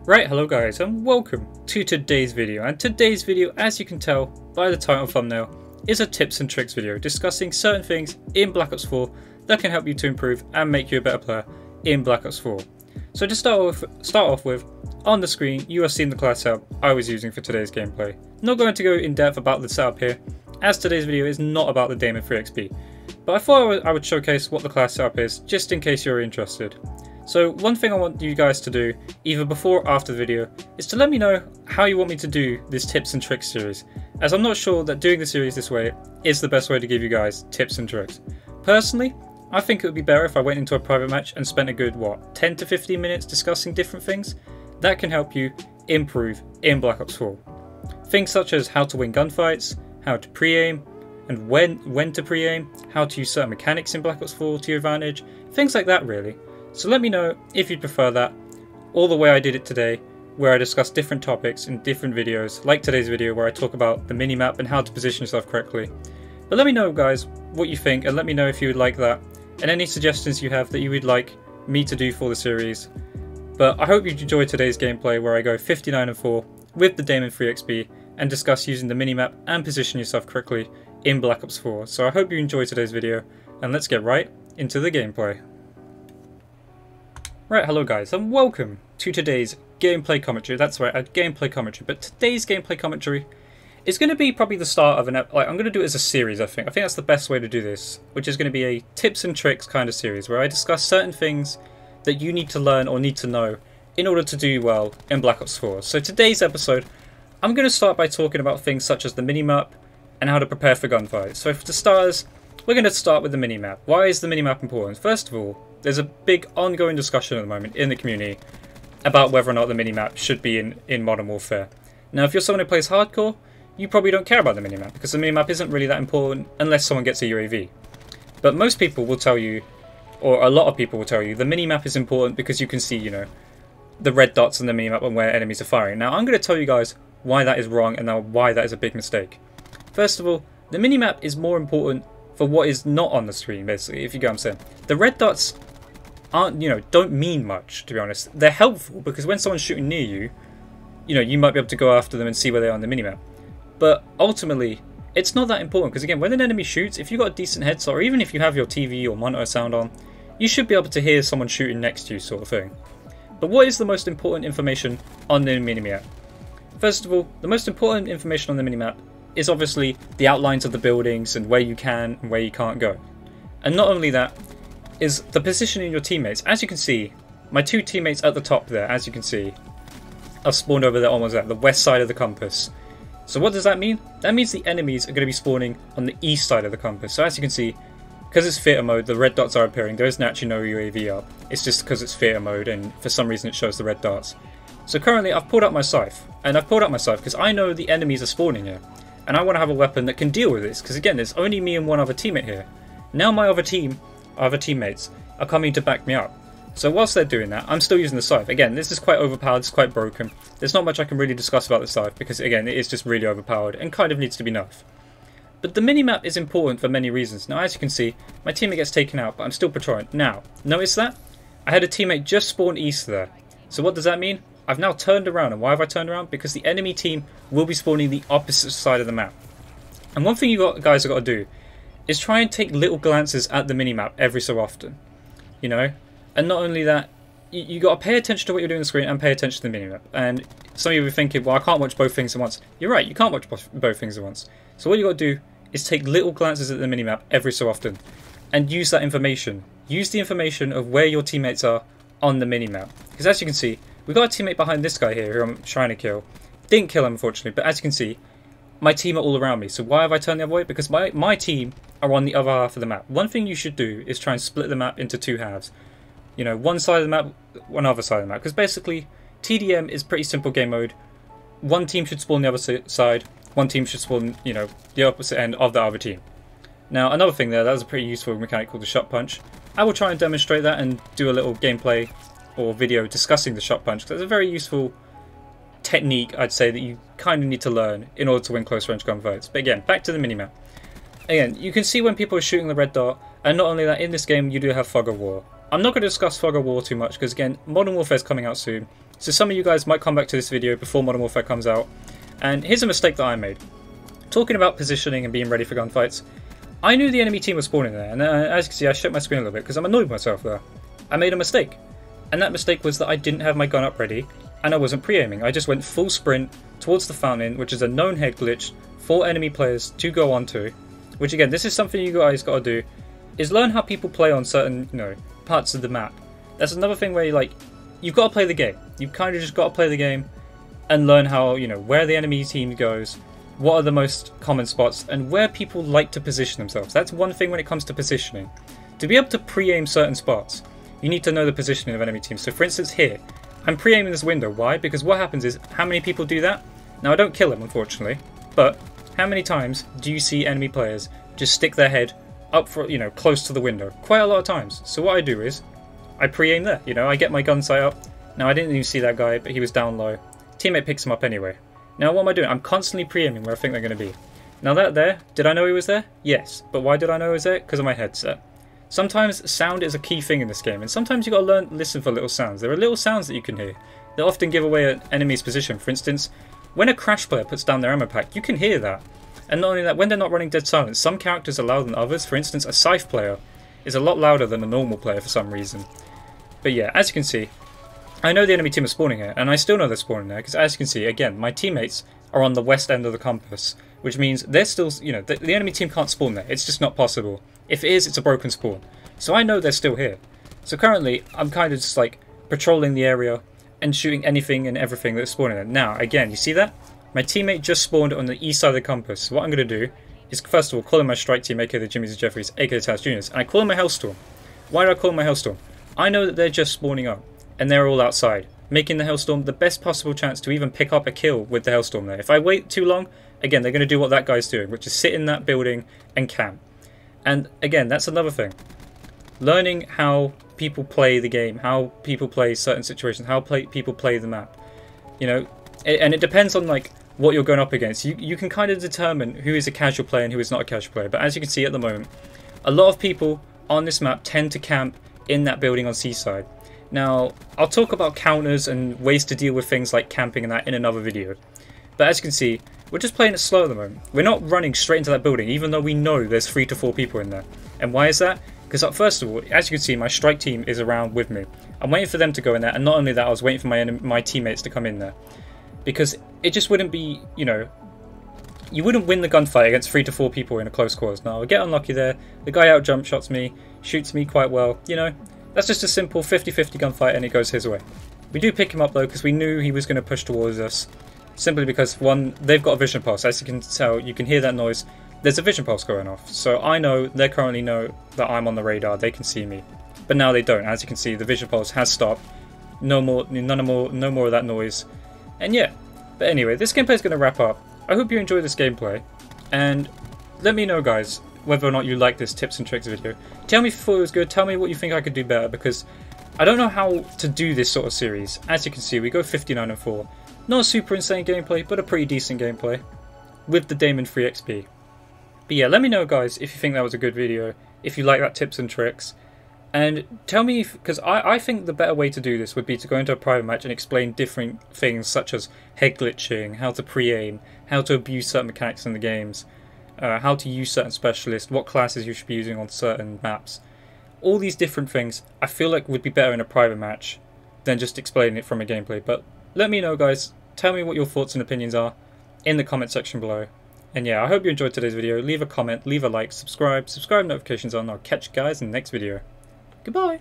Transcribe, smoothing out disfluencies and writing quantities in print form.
Right, hello guys and welcome to today's video, and today's video, as you can tell by the title thumbnail, is a tips and tricks video discussing certain things in Black Ops 4 that can help you to improve and make you a better player in Black Ops 4. So to start off with, on the screen you are seeing the class setup I was using for today's gameplay. Not going to go in depth about the setup here, as today's video is not about the Daemon 3 XP, but I thought I would showcase what the class setup is just in case you're interested. So one thing I want you guys to do, either before or after the video, is to let me know how you want me to do this tips and tricks series, as I'm not sure that doing the series this way is the best way to give you guys tips and tricks. Personally, I think it would be better if I went into a private match and spent a good, 10 to 15 minutes discussing different things that can help you improve in Black Ops 4. Things such as how to win gunfights, how to pre-aim, and when to pre-aim, how to use certain mechanics in Black Ops 4 to your advantage, things like that really. So let me know if you'd prefer that, or the way I did it today, where I discuss different topics in different videos, like today's video where I talk about the minimap and how to position yourself correctly. But let me know guys what you think, and let me know if you would like that, and any suggestions you have that you would like me to do for the series. But I hope you enjoyed today's gameplay where I go 59-4 with the Daemon 3 XP and discuss using the minimap and position yourself correctly in Black Ops 4. So I hope you enjoyed today's video, and let's get right into the gameplay. Right, hello guys and welcome to today's gameplay commentary. That's right, a gameplay commentary. But today's gameplay commentary is going to be probably the start of I'm going to do it as a series, I think. I think that's the best way to do this, which is going to be a tips and tricks kind of series where I discuss certain things that you need to learn or need to know in order to do well in Black Ops 4. So today's episode, I'm going to start by talking about things such as the minimap and how to prepare for gunfights. So for starters, we're going to start with the minimap. Why is the minimap important? First of all, there's a big ongoing discussion at the moment in the community about whether or not the minimap should be in Modern Warfare. Now, if you're someone who plays hardcore, you probably don't care about the minimap, because the minimap isn't really that important unless someone gets a UAV. But most people will tell you, or a lot of people will tell you, the minimap is important because you can see, the red dots on the minimap and where enemies are firing. Now, I'm going to tell you guys why that is wrong and now why that is a big mistake. First of all, the minimap is more important for what is not on the screen, basically, if you get what I'm saying. The red dots don't mean much, to be honest. They're helpful because when someone's shooting near you, you might be able to go after them and see where they are on the minimap. But ultimately, it's not that important because, again, when an enemy shoots, if you've got a decent headset, or even if you have your TV or monitor sound on, you should be able to hear someone shooting next to you, sort of thing. But what is the most important information on the minimap? First of all, the most important information on the minimap is obviously the outlines of the buildings and where you can and where you can't go. And not only that, is the positioning of your teammates. As you can see, my two teammates at the top there, as you can see, are spawned over there almost at the west side of the compass. So what does that mean? That means the enemies are going to be spawning on the east side of the compass. So as you can see, because it's theater mode, the red dots are appearing. There isn't actually no UAV up. It's just because it's theater mode and for some reason it shows the red dots. So currently I've pulled out my scythe. And I've pulled out my scythe because I know the enemies are spawning here. And I want to have a weapon that can deal with this. Because again, there's only me and one other teammate here. Now my other teammates are coming to back me up. So whilst they're doing that, I'm still using the scythe. Again, this is quite overpowered, it's quite broken. There's not much I can really discuss about the scythe because, again, it is just really overpowered and kind of needs to be nerfed. But the minimap is important for many reasons. Now, as you can see, my teammate gets taken out, but I'm still patrolling. Now, notice that? I had a teammate just spawn east there. So what does that mean? I've now turned around. And why have I turned around? Because the enemy team will be spawning the opposite side of the map. And one thing guys have got to do is try and take little glances at the minimap every so often. And not only that, you got to pay attention to what you're doing on the screen and pay attention to the minimap. And some of you are thinking, well, I can't watch both things at once. You're right, you can't watch both things at once. So what you got to do is take little glances at the minimap every so often and use that information. Use the information of where your teammates are on the minimap. Because as you can see, we've got a teammate behind this guy here who I'm trying to kill. Didn't kill him, unfortunately, but as you can see, my team are all around me. So why have I turned the other way? Because my team are on the other half of the map. One thing you should do is try and split the map into two halves. One side of the map, one other side of the map. Because basically, TDM is pretty simple game mode. One team should spawn the other side. One team should spawn, the opposite end of the other team. Now, another thing there, that was a pretty useful mechanic called the shot punch. I will try and demonstrate that and do a little gameplay or video discussing the shot punch. Because it's a very useful technique, I'd say, that you kind of need to learn in order to win close range gunfights. But again, back to the minimap. Again, you can see when people are shooting the red dot, and not only that, in this game you do have Fog of War. I'm not going to discuss Fog of War too much because, again, Modern Warfare is coming out soon, So some of you guys might come back to this video before Modern Warfare comes out, and here's a mistake that I made. Talking about positioning and being ready for gunfights, I knew the enemy team was spawning there, and as you can see I shook my screen a little bit because I'm annoyed with myself there. I made a mistake, and that mistake was that I didn't have my gun up ready, and I wasn't pre-aiming. I just went full sprint towards the fountain, which is a known head glitch for enemy players to go onto, which again, this is something you guys got to do, is learn how people play on certain, parts of the map. That's another thing where you've got to play the game. You've kind of just got to play the game and learn how, where the enemy team goes, what are the most common spots, and where people like to position themselves. That's one thing when it comes to positioning. To be able to pre-aim certain spots, you need to know the positioning of enemy teams. So for instance here, I'm pre-aiming this window. Why? Because what happens is, how many people do that? Now I don't kill them unfortunately, but how many times do you see enemy players just stick their head up for, close to the window? Quite a lot of times. So what I do is, I pre-aim there, I get my gun sight up. Now I didn't even see that guy, but he was down low. Teammate picks him up anyway. Now what am I doing? I'm constantly pre-aiming where I think they're going to be. Now that there, did I know he was there? Yes. But why did I know he was there? Because of my headset. Sometimes sound is a key thing in this game, and sometimes you got to listen for little sounds. There are little sounds that you can hear that often give away an enemy's position. For instance, when a Crash player puts down their ammo pack, you can hear that. And not only that, when they're not running dead silent, some characters are louder than others. For instance, a Scythe player is a lot louder than a normal player for some reason. But yeah, as you can see, I know the enemy team is spawning here, and I still know they're spawning there, because as you can see, again, my teammates are on the west end of the compass, which means they're still, the enemy team can't spawn there. It's just not possible. If it is, it's a broken spawn. So I know they're still here. So currently, I'm kind of just patrolling the area and shooting anything and everything that's spawning there. Now, again, you see that? My teammate just spawned on the east side of the compass. So what I'm going to do is, first of all, call in my strike team, aka the Jimmys and Jeffries, aka the Taz Juniors, and I call in my Hellstorm. Why do I call in my Hellstorm? I know that they're just spawning up, and they're all outside, making the Hellstorm the best possible chance to even pick up a kill with the Hellstorm there. If I wait too long, again, they're going to do what that guy's doing, which is sit in that building and camp. And again, that's another thing. Learning how people play the game, how people play certain situations, how people play the map. And it depends on what you're going up against. You can kind of determine who is a casual player and who is not a casual player. But as you can see at the moment, a lot of people on this map tend to camp in that building on Seaside. Now, I'll talk about counters and ways to deal with things like camping and that in another video. But as you can see, we're just playing it slow at the moment. We're not running straight into that building, even though we know there's 3 to 4 people in there. And why is that? Because first of all, as you can see, my strike team is around with me. I'm waiting for them to go in there, and not only that, I was waiting for my teammates to come in there. Because it just wouldn't be, you wouldn't win the gunfight against 3 to 4 people in a close quarters. Now, I get unlucky there. The guy out jump shots me, shoots me quite well. That's just a simple 50-50 gunfight, and it goes his way. We do pick him up though, because we knew he was going to push towards us. Simply because, one, they've got a vision pulse. As you can tell, you can hear that noise. There's a vision pulse going off. So I know, they currently know that I'm on the radar. They can see me. But now they don't. As you can see, the vision pulse has stopped. No more of that noise. And yeah. But anyway, this gameplay is going to wrap up. I hope you enjoyed this gameplay. And let me know, guys, whether or not you like this tips and tricks video. Tell me if you thought it was good. Tell me what you think I could do better, because I don't know how to do this sort of series. As you can see, we go 59-4. Not a super insane gameplay, but a pretty decent gameplay with the Damon 3 XP. But yeah, let me know, guys, if you think that was a good video, if you like that tips and tricks. And tell me, because I think the better way to do this would be to go into a private match and explain different things such as head glitching, how to pre-aim, how to abuse certain mechanics in the games, how to use certain specialists, what classes you should be using on certain maps. All these different things I feel like would be better in a private match than just explaining it from a gameplay. But let me know, guys. Tell me what your thoughts and opinions are in the comment section below. And yeah, I hope you enjoyed today's video. Leave a comment, leave a like, subscribe notifications on. I'll catch you guys in the next video. Goodbye!